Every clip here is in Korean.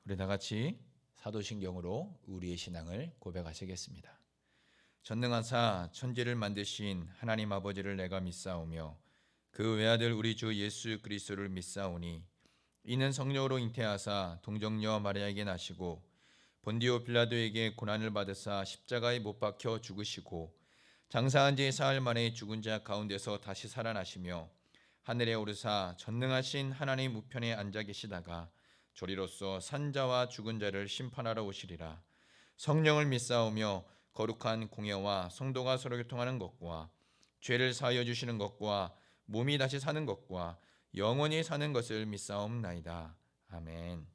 우리 다 같이 사도신경으로 우리의 신앙을 고백하시겠습니다. 전능하사 천지를 만드신 하나님 아버지를 내가 믿사오며 그 외아들 우리 주 예수 그리스도를 믿사오니 이는 성령으로 잉태하사 동정녀 마리아에게 나시고 본디오 빌라도에게 고난을 받으사 십자가에 못 박혀 죽으시고 장사한 지 사흘 만에 죽은 자 가운데서 다시 살아나시며 하늘에 오르사 전능하신 하나님 우편에 앉아 계시다가 저리로서 산자와 죽은 자를 심판하러 오시리라. 성령을 믿사오며 거룩한 공예와 성도가 서로 교통하는 것과 죄를 사하여 주시는 것과 몸이 다시 사는 것과 영원히 사는 것을 믿사옵나이다. 아멘.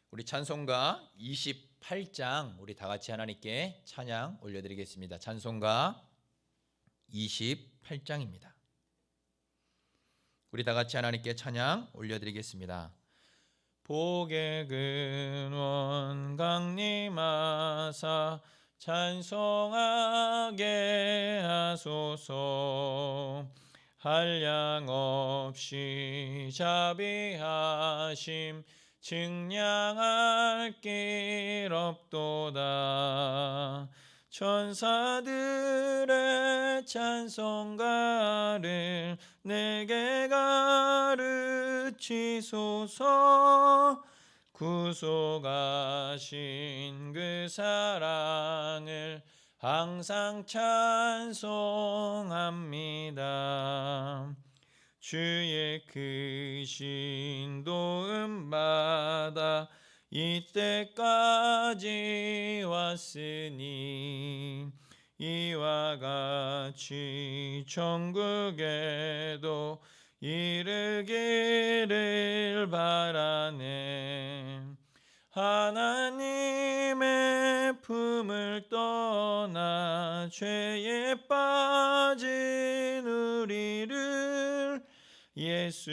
우리 찬송가 28장 우리 다 같이 하나님께 찬양 올려드리겠습니다. 찬송가 28장입니다. 우리 다 같이 하나님께 찬양 올려드리겠습니다. 복의 근원 강림하사 찬송하게 하소서. 한량 없이 자비하심 증량할 길 없도다. 천사들의 찬송가를 내게 가르치소서. 구속하신 그 사랑을 항상 찬송합니다. 주의 크신 도움 받아 이때까지 왔으니 이와 같이 천국에도 이르기를 바라네. 하나님의 품을 떠나 죄에 빠진 우리를 예수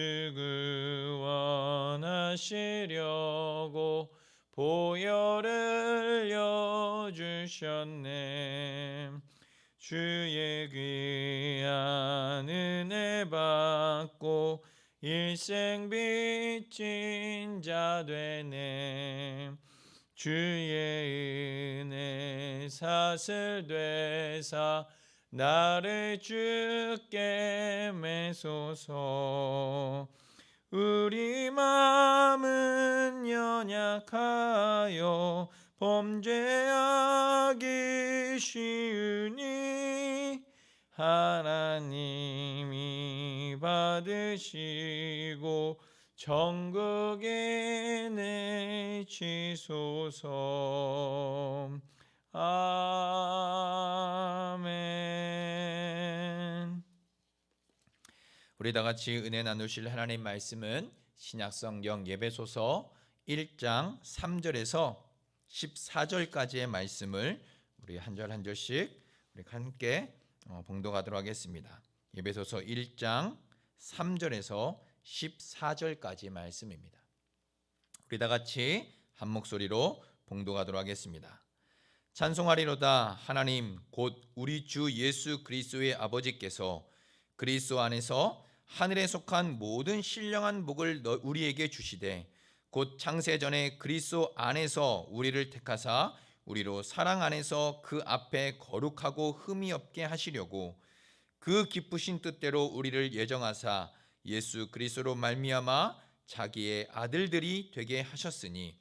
구원하시려고 보혈을 여주셨네. 주의 귀한 은혜 받고 일생 빚진 자 되네. 주의 은혜 사슬 되사 나를 주께 매소서. 우리 마음은 연약하여 범죄하기 쉬우니 하나님이 받으시고 천국에 내치소서. 아멘. 우리 다 같이 은혜 나누실 하나님 말씀은 신약성경 예배소서 1장 3절에서 14절까지의 말씀을 우리 한 절 한 절씩 우리 함께 봉독하도록 하겠습니다. 예배소서 1장 3절에서 14절까지 말씀입니다. 우리 다 같이 한 목소리로 봉독하도록 하겠습니다. 찬송하리로다. 하나님 곧 우리 주 예수 그리스도의 아버지께서 그리스도 안에서 하늘에 속한 모든 신령한 복을 우리에게 주시되 곧 창세전에 그리스도 안에서 우리를 택하사 우리로 사랑 안에서 그 앞에 거룩하고 흠이 없게 하시려고 그 기쁘신 뜻대로 우리를 예정하사 예수 그리스도로 말미암아 자기의 아들들이 되게 하셨으니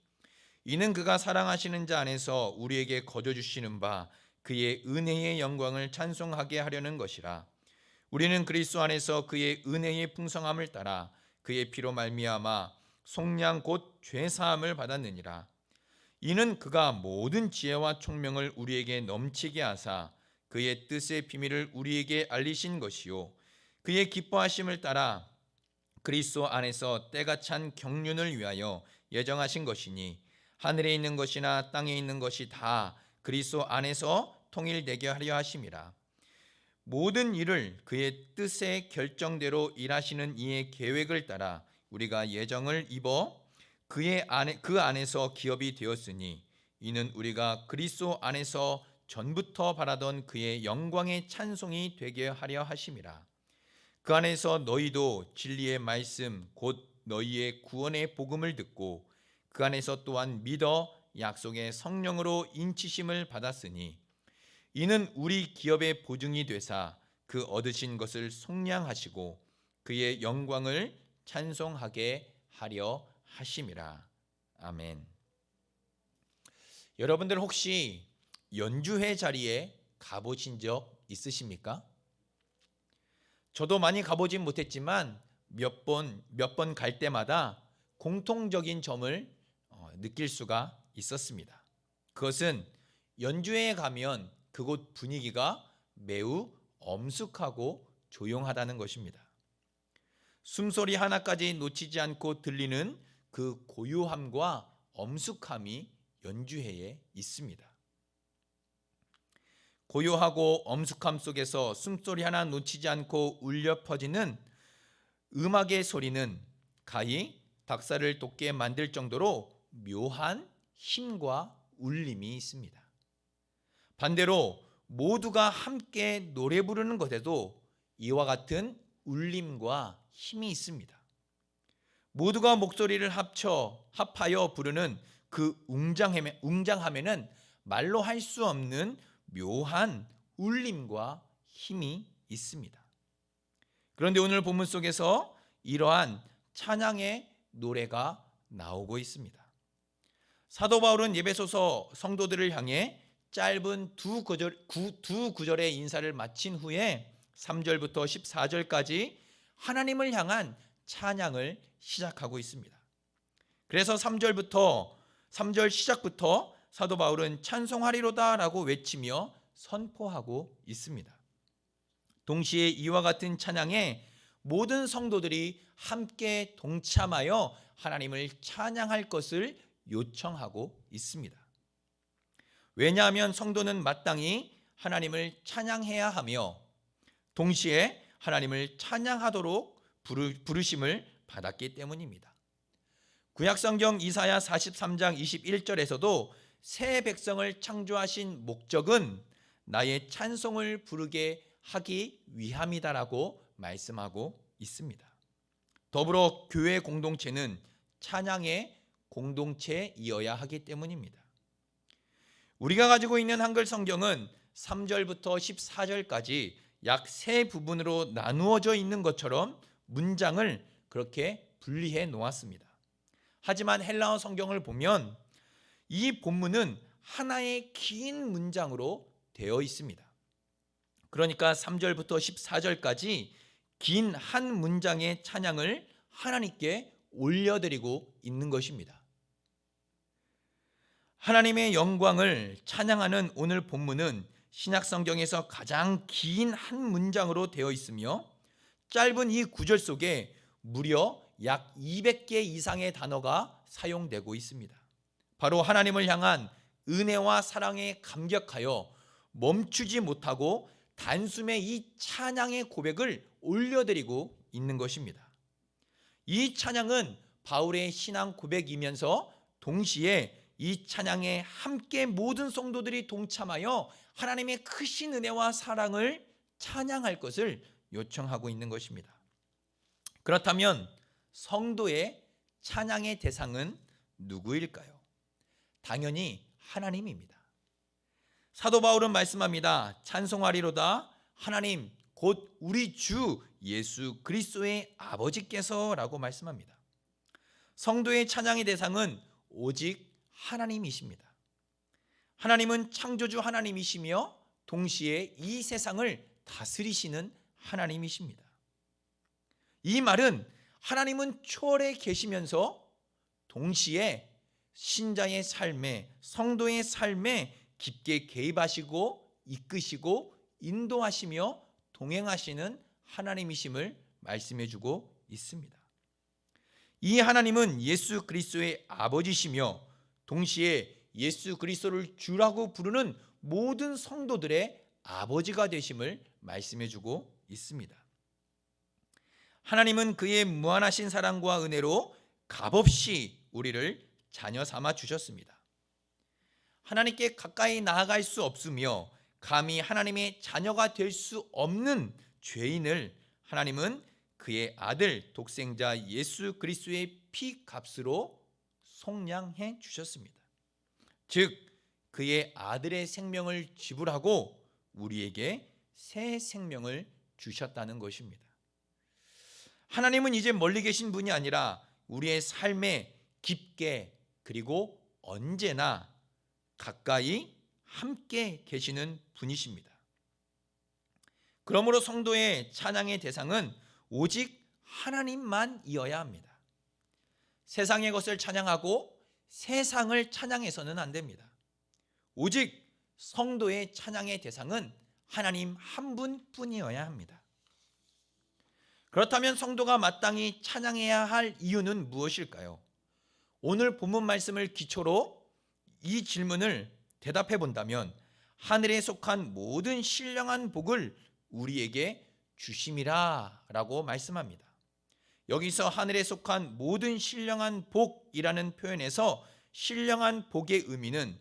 이는 그가 사랑하시는 자 안에서 우리에게 거저 주시는 바 그의 은혜의 영광을 찬송하게 하려는 것이라. 우리는 그리스도 안에서 그의 은혜의 풍성함을 따라 그의 피로 말미암아 속량 곧 죄사함을 받았느니라. 이는 그가 모든 지혜와 총명을 우리에게 넘치게 하사 그의 뜻의 비밀을 우리에게 알리신 것이요 그의 기뻐하심을 따라 그리스도 안에서 때가 찬 경륜을 위하여 예정하신 것이니 하늘에 있는 것이나 땅에 있는 것이 다 그리스도 안에서 통일되게 하려 하심이라. 모든 일을 그의 뜻의 결정대로 일하시는 이의 계획을 따라 우리가 예정을 입어 그 안에서 기업이 되었으니 이는 우리가 그리스도 안에서 전부터 바라던 그의 영광의 찬송이 되게 하려 하심이라. 그 안에서 너희도 진리의 말씀 곧 너희의 구원의 복음을 듣고 그 안에서 또한 믿어 약속의 성령으로 인치심을 받았으니 이는 우리 기업의 보증이 되사 그 얻으신 것을 속량하시고 그의 영광을 찬송하게 하려 하심이라. 아멘. 여러분들 혹시 연주회 자리에 가보신 적 있으십니까? 저도 많이 가보진 못했지만 몇 번 갈 때마다 공통적인 점을 느낄 수가 있었습니다. 그것은 연주회에 가면 그곳 분위기가 매우 엄숙하고 조용하다는 것입니다. 숨소리 하나까지 놓치지 않고 들리는 그 고요함과 엄숙함이 연주회에 있습니다. 고요하고 엄숙함 속에서 숨소리 하나 놓치지 않고 울려 퍼지는 음악의 소리는 가히 박사를 돋게 만들 정도로 묘한 힘과 울림이 있습니다. 반대로 모두가 함께 노래 부르는 것에도 이와 같은 울림과 힘이 있습니다. 모두가 목소리를 합하여 부르는 그 웅장함에는 말로 할 수 없는 묘한 울림과 힘이 있습니다. 그런데 오늘 본문 속에서 이러한 찬양의 노래가 나오고 있습니다. 사도 바울은 에베소서 성도들을 향해 짧은 두 구절의 인사를 마친 후에 3절부터 14절까지 하나님을 향한 찬양을 시작하고 있습니다. 그래서 3절 시작부터 사도 바울은 찬송하리로다라고 외치며 선포하고 있습니다. 동시에 이와 같은 찬양에 모든 성도들이 함께 동참하여 하나님을 찬양할 것을 요청하고 있습니다. 왜냐하면 성도는 마땅히 하나님을 찬양해야 하며 동시에 하나님을 찬양하도록 부르심을 받았기 때문입니다. 구약성경 이사야 43장 21절에서도 새 백성을 창조하신 목적은 나의 찬송을 부르게 하기 위함이다라고 말씀하고 있습니다. 더불어 교회 공동체는 찬양의 공동체이어야 하기 때문입니다. 우리가 가지고 있는 한글 성경은 3절부터 14절까지 약 세 부분으로 나누어져 있는 것처럼 문장을 그렇게 분리해 놓았습니다. 하지만 헬라어 성경을 보면 이 본문은 하나의 긴 문장으로 되어 있습니다. 그러니까 3절부터 14절까지 긴 한 문장의 찬양을 하나님께 올려드리고 있는 것입니다. 하나님의 영광을 찬양하는 오늘 본문은 신약 성경에서 가장 긴 한 문장으로 되어 있으며 짧은 이 구절 속에 무려 약 200개 이상의 단어가 사용되고 있습니다. 바로 하나님을 향한 은혜와 사랑에 감격하여 멈추지 못하고 단숨에 이 찬양의 고백을 올려드리고 있는 것입니다. 이 찬양은 바울의 신앙 고백이면서 동시에 이 찬양에 함께 모든 성도들이 동참하여 하나님의 크신 은혜와 사랑을 찬양할 것을 요청하고 있는 것입니다. 그렇다면 성도의 찬양의 대상은 누구일까요? 당연히 하나님입니다. 사도 바울은 말씀합니다. 찬송하리로다 하나님 곧 우리 주 예수 그리스도의 아버지께서라고 말씀합니다. 성도의 찬양의 대상은 오직 하나님이십니다. 하나님은 창조주 하나님이시며 동시에 이 세상을 다스리시는 하나님이십니다. 이 말은 하나님은 초월해 계시면서 동시에 신자의 삶에, 성도의 삶에 깊게 개입하시고 이끄시고 인도하시며 동행하시는 하나님이심을 말씀해주고 있습니다. 이 하나님은 예수 그리스도의 아버지시며 동시에 예수 그리스도를 주라고 부르는 모든 성도들의 아버지가 되심을 말씀해주고 있습니다. 하나님은 그의 무한하신 사랑과 은혜로 값없이 우리를 자녀 삼아 주셨습니다. 하나님께 가까이 나아갈 수 없으며 감히 하나님의 자녀가 될 수 없는 죄인을 하나님은 그의 아들 독생자 예수 그리스도의 피 값으로 속량해 주셨습니다. 즉 그의 아들의 생명을 지불하고 우리에게 새 생명을 주셨다는 것입니다. 하나님은 이제 멀리 계신 분이 아니라 우리의 삶에 깊게 그리고 언제나 가까이 함께 계시는 분이십니다. 그러므로 성도의 찬양의 대상은 오직 하나님만이어야 합니다. 세상의 것을 찬양하고 세상을 찬양해서는 안 됩니다. 오직 성도의 찬양의 대상은 하나님 한 분뿐이어야 합니다. 그렇다면 성도가 마땅히 찬양해야 할 이유는 무엇일까요? 오늘 본문 말씀을 기초로 이 질문을 대답해 본다면 하늘에 속한 모든 신령한 복을 우리에게 주심이라 라고 말씀합니다. 여기서 하늘에 속한 모든 신령한 복이라는 표현에서 신령한 복의 의미는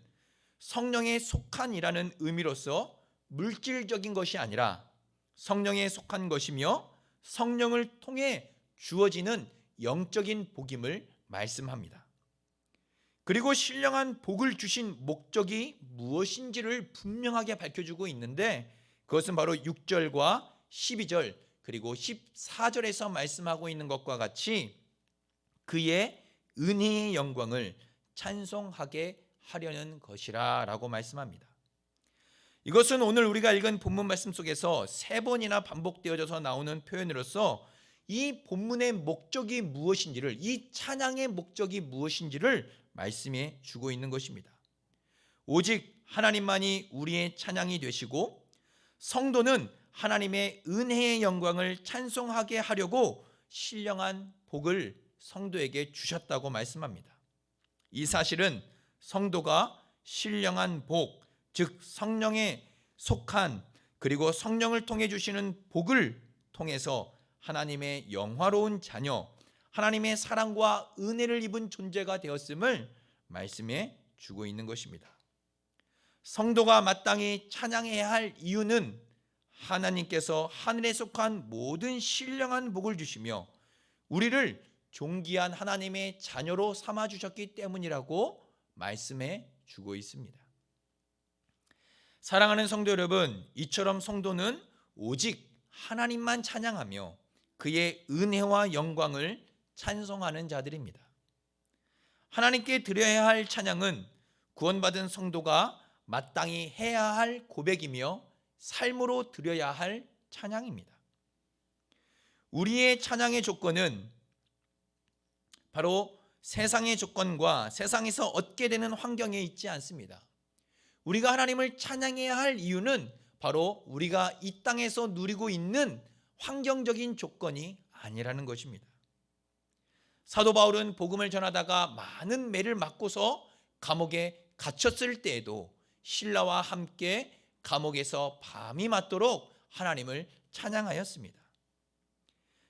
성령에 속한이라는 의미로서 물질적인 것이 아니라 성령에 속한 것이며 성령을 통해 주어지는 영적인 복임을 말씀합니다. 그리고 신령한 복을 주신 목적이 무엇인지를 분명하게 밝혀주고 있는데 그것은 바로 6절과 12절 그리고 14절에서 말씀하고 있는 것과 같이 그의 은혜의 영광을 찬송하게 하려는 것이라 라고 말씀합니다. 이것은 오늘 우리가 읽은 본문 말씀 속에서 3번이나 반복되어져서 나오는 표현으로서 이 본문의 목적이 무엇인지를, 이 찬양의 목적이 무엇인지를 말씀해 주고 있는 것입니다. 오직 하나님만이 우리의 찬양이 되시고 성도는 하나님의 은혜의 영광을 찬송하게 하려고 신령한 복을 성도에게 주셨다고 말씀합니다. 이 사실은 성도가 신령한 복, 즉 성령에 속한 그리고 성령을 통해 주시는 복을 통해서 하나님의 영화로운 자녀, 하나님의 사랑과 은혜를 입은 존재가 되었음을 말씀해 주고 있는 것입니다. 성도가 마땅히 찬양해야 할 이유는 하나님께서 하늘에 속한 모든 신령한 복을 주시며 우리를 존귀한 하나님의 자녀로 삼아 주셨기 때문이라고 말씀해 주고 있습니다. 사랑하는 성도 여러분, 이처럼 성도는 오직 하나님만 찬양하며 그의 은혜와 영광을 찬송하는 자들입니다. 하나님께 드려야 할 찬양은 구원받은 성도가 마땅히 해야 할 고백이며 삶으로 드려야 할 찬양입니다. 우리의 찬양의 조건은 바로 세상의 조건과 세상에서 얻게 되는 환경에 있지 않습니다. 우리가 하나님을 찬양해야 할 이유는 바로 우리가 이 땅에서 누리고 있는 환경적인 조건이 아니라는 것입니다. 사도 바울은 복음을 전하다가 많은 매를 맞고서 감옥에 갇혔을 때에도 신라와 함께 감옥에서 밤이 맞도록 하나님을 찬양하였습니다.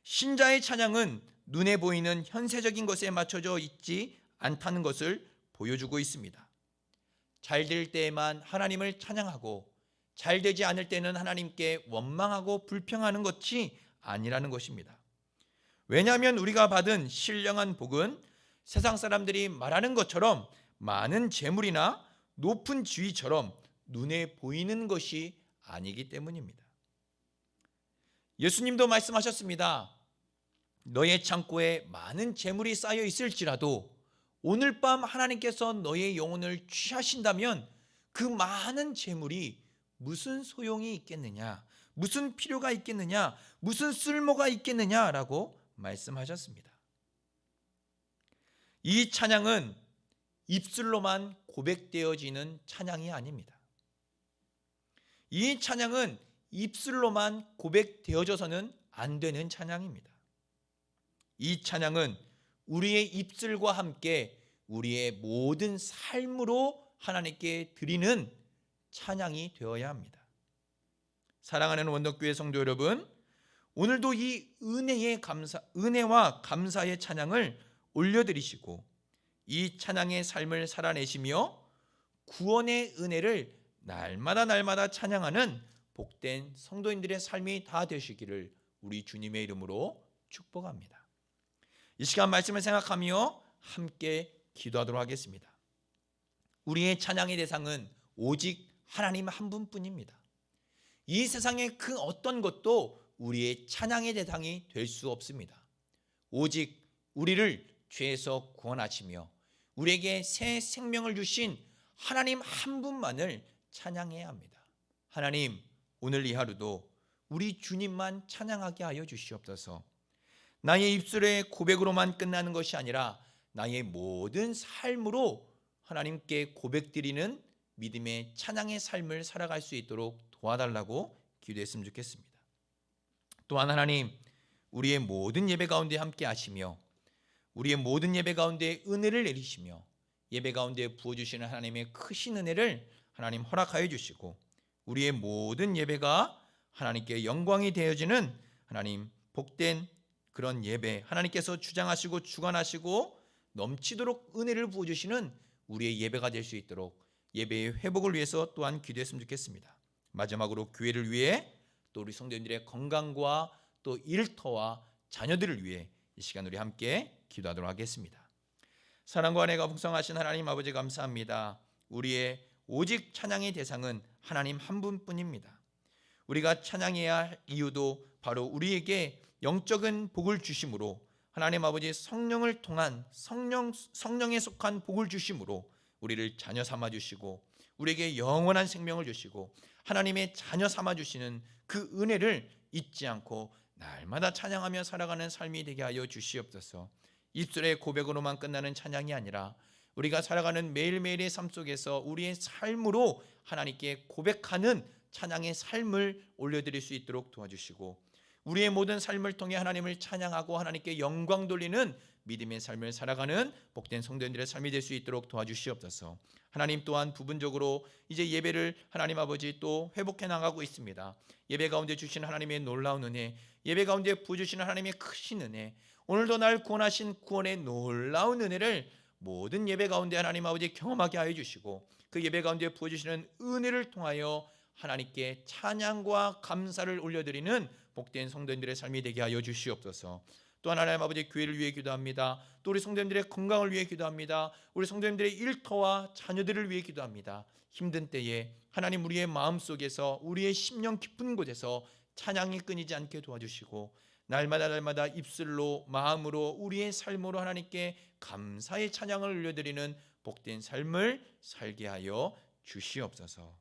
신자의 찬양은 눈에 보이는 현세적인 것에 맞춰져 있지 않다는 것을 보여주고 있습니다. 잘 될 때에만 하나님을 찬양하고 잘 되지 않을 때는 하나님께 원망하고 불평하는 것이 아니라는 것입니다. 왜냐하면 우리가 받은 신령한 복은 세상 사람들이 말하는 것처럼 많은 재물이나 높은 지위처럼 눈에 보이는 것이 아니기 때문입니다. 예수님도 말씀하셨습니다. 너의 창고에 많은 재물이 쌓여 있을지라도 오늘 밤 하나님께서 너의 영혼을 취하신다면 그 많은 재물이 무슨 소용이 있겠느냐, 무슨 필요가 있겠느냐, 무슨 쓸모가 있겠느냐라고 말씀하셨습니다. 이 찬양은 입술로만 고백되어지는 찬양이 아닙니다. 이 찬양은 입술로만 고백되어져서는 안 되는 찬양입니다. 이 찬양은 우리의 입술과 함께 우리의 모든 삶으로 하나님께 드리는 찬양이 되어야 합니다. 사랑하는 원덕교회 성도 여러분, 오늘도 이 은혜와 감사의 찬양을 올려드리시고 이 찬양의 삶을 살아내시며 구원의 은혜를 날마다 찬양하는 복된 성도인들의 삶이 다 되시기를 우리 주님의 이름으로 축복합니다. 이 시간 말씀을 생각하며 함께 기도하도록 하겠습니다. 우리의 찬양의 대상은 오직 하나님 한 분뿐입니다. 이 세상의 그 어떤 것도 우리의 찬양의 대상이 될 수 없습니다. 오직 우리를 죄에서 구원하시며 우리에게 새 생명을 주신 하나님 한 분만을 찬양해야 합니다. 하나님, 오늘 이 하루도 우리 주님만 찬양하게 하여 주시옵소서. 나의 입술의 고백으로만 끝나는 것이 아니라 나의 모든 삶으로 하나님께 고백드리는 믿음의 찬양의 삶을 살아갈 수 있도록 도와달라고 기도했으면 좋겠습니다. 또한 하나님, 우리의 모든 예배 가운데 함께 하시며 우리의 모든 예배 가운데 은혜를 내리시며 예배 가운데 부어주시는 하나님의 크신 은혜를 하나님 허락하여 주시고 우리의 모든 예배가 하나님께 영광이 되어지는 하나님 복된 그런 예배, 하나님께서 주장하시고 주관하시고 넘치도록 은혜를 부어주시는 우리의 예배가 될 수 있도록 예배의 회복을 위해서 또한 기도했으면 좋겠습니다. 마지막으로 교회를 위해 또 우리 성도님들의 건강과 또 일터와 자녀들을 위해 이 시간 우리 함께 기도하도록 하겠습니다. 사랑과 은혜가 풍성하신 하나님 아버지 감사합니다. 우리의 오직 찬양의 대상은 하나님 한 분뿐입니다. 우리가 찬양해야 할 이유도 바로 우리에게 영적인 복을 주심으로 하나님 아버지 성령을 통한 성령에 속한 복을 주심으로 우리를 자녀 삼아 주시고 우리에게 영원한 생명을 주시고 하나님의 자녀 삼아 주시는 그 은혜를 잊지 않고 날마다 찬양하며 살아가는 삶이 되게 하여 주시옵소서. 입술의 고백으로만 끝나는 찬양이 아니라 우리가 살아가는 매일매일의 삶 속에서 우리의 삶으로 하나님께 고백하는 찬양의 삶을 올려드릴 수 있도록 도와주시고 우리의 모든 삶을 통해 하나님을 찬양하고 하나님께 영광 돌리는 믿음의 삶을 살아가는 복된 성도님들의 삶이 될 수 있도록 도와주시옵소서. 하나님 또한 부분적으로 이제 예배를 하나님 아버지 또 회복해 나가고 있습니다. 예배 가운데 주시는 하나님의 놀라운 은혜, 예배 가운데 부어주시는 하나님의 크신 은혜, 오늘도 날 구원하신 구원의 놀라운 은혜를 모든 예배 가운데 하나님 아버지 경험하게 하여 주시고 그 예배 가운데 부어주시는 은혜를 통하여 하나님께 찬양과 감사를 올려드리는 복된 성도님들의 삶이 되게 하여 주시옵소서. 또한 하나님 아버지 교회를 위해 기도합니다. 또 우리 성도님들의 건강을 위해 기도합니다. 우리 성도님들의 일터와 자녀들을 위해 기도합니다. 힘든 때에 하나님 우리의 마음속에서 우리의 심령 깊은 곳에서 찬양이 끊이지 않게 도와주시고 날마다 입술로 마음으로 우리의 삶으로 하나님께 감사의 찬양을 올려드리는 복된 삶을 살게 하여 주시옵소서.